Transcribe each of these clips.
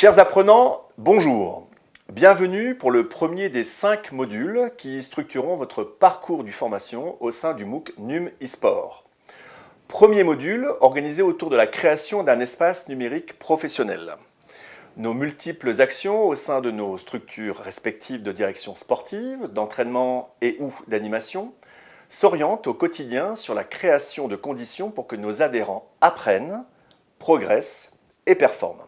Chers apprenants, bonjour. Bienvenue pour le premier des 5 modules qui structureront votre parcours du formation au sein du MOOC NUM eSport. Premier module organisé autour de la création d'un espace numérique professionnel. Nos multiples actions au sein de nos structures respectives de direction sportive, d'entraînement et ou d'animation s'orientent au quotidien sur la création de conditions pour que nos adhérents apprennent, progressent et performent.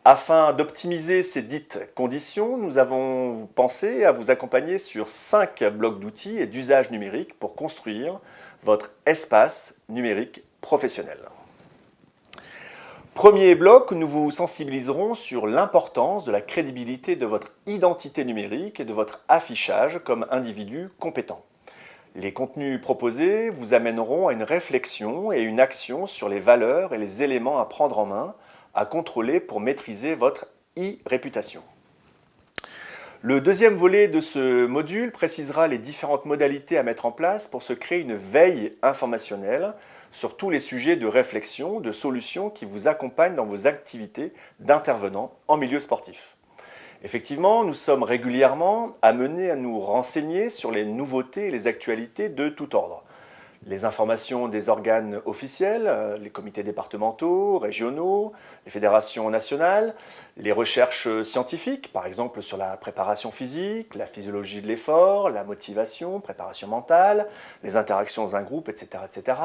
Afin d'optimiser ces dites conditions, nous avons pensé à vous accompagner sur 5 blocs d'outils et d'usages numériques pour construire votre espace numérique professionnel. Premier bloc, nous vous sensibiliserons sur l'importance de la crédibilité de votre identité numérique et de votre affichage comme individu compétent. Les contenus proposés vous amèneront à une réflexion et une action sur les valeurs et les éléments à prendre en main, à contrôler pour maîtriser votre e-réputation. Le deuxième volet de ce module précisera les différentes modalités à mettre en place pour se créer une veille informationnelle sur tous les sujets de réflexion, de solutions qui vous accompagnent dans vos activités d'intervenant en milieu sportif. Effectivement, nous sommes régulièrement amenés à nous renseigner sur les nouveautés et les actualités de tout ordre. Les informations des organes officiels, les comités départementaux, régionaux, les fédérations nationales, les recherches scientifiques, par exemple sur la préparation physique, la physiologie de l'effort, la motivation, préparation mentale, les interactions dans un groupe, etc., etc.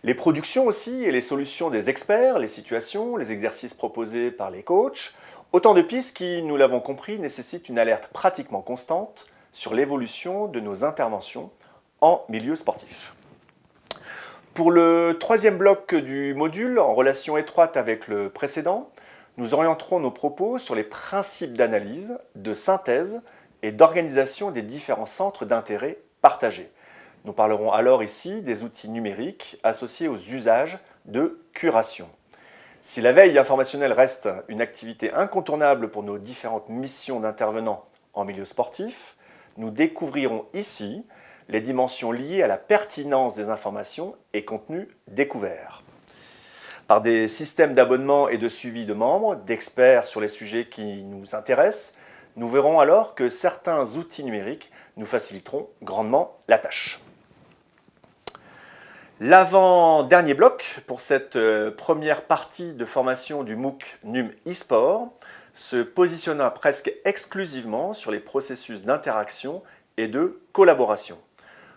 Les productions aussi et les solutions des experts, les situations, les exercices proposés par les coachs, autant de pistes qui, nous l'avons compris, nécessitent une alerte pratiquement constante sur l'évolution de nos interventions en milieu sportif. Pour le troisième bloc du module, en relation étroite avec le précédent, nous orienterons nos propos sur les principes d'analyse, de synthèse et d'organisation des différents centres d'intérêt partagés. Nous parlerons alors ici des outils numériques associés aux usages de curation. Si la veille informationnelle reste une activité incontournable pour nos différentes missions d'intervenants en milieu sportif, nous découvrirons ici les dimensions liées à la pertinence des informations et contenus découverts. Par des systèmes d'abonnement et de suivi de membres, d'experts sur les sujets qui nous intéressent, nous verrons alors que certains outils numériques nous faciliteront grandement la tâche. L'avant-dernier bloc pour cette première partie de formation du MOOC NUM eSport se positionna presque exclusivement sur les processus d'interaction et de collaboration.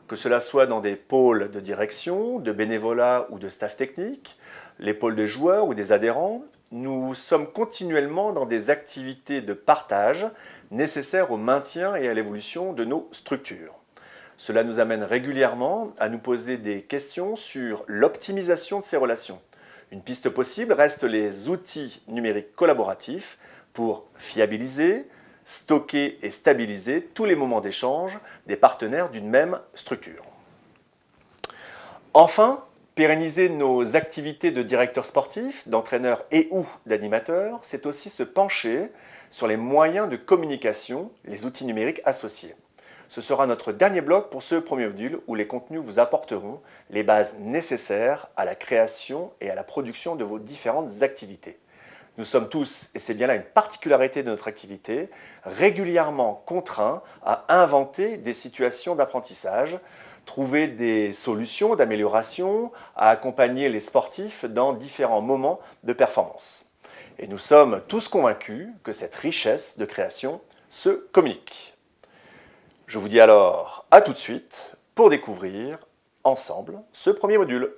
Que cela soit dans des pôles de direction, de bénévolat ou de staff technique, les pôles de joueurs ou des adhérents, nous sommes continuellement dans des activités de partage nécessaires au maintien et à l'évolution de nos structures. Cela nous amène régulièrement à nous poser des questions sur l'optimisation de ces relations. Une piste possible reste les outils numériques collaboratifs pour fiabiliser, stocker et stabiliser tous les moments d'échange des partenaires d'une même structure. Enfin, pérenniser nos activités de directeur sportif, d'entraîneur et ou d'animateur, c'est aussi se pencher sur les moyens de communication, les outils numériques associés. Ce sera notre dernier bloc pour ce premier module où les contenus vous apporteront les bases nécessaires à la création et à la production de vos différentes activités. Nous sommes tous, et c'est bien là une particularité de notre activité, régulièrement contraints à inventer des situations d'apprentissage, trouver des solutions d'amélioration, à accompagner les sportifs dans différents moments de performance. Et nous sommes tous convaincus que cette richesse de création se communique. Je vous dis alors à tout de suite pour découvrir ensemble ce premier module.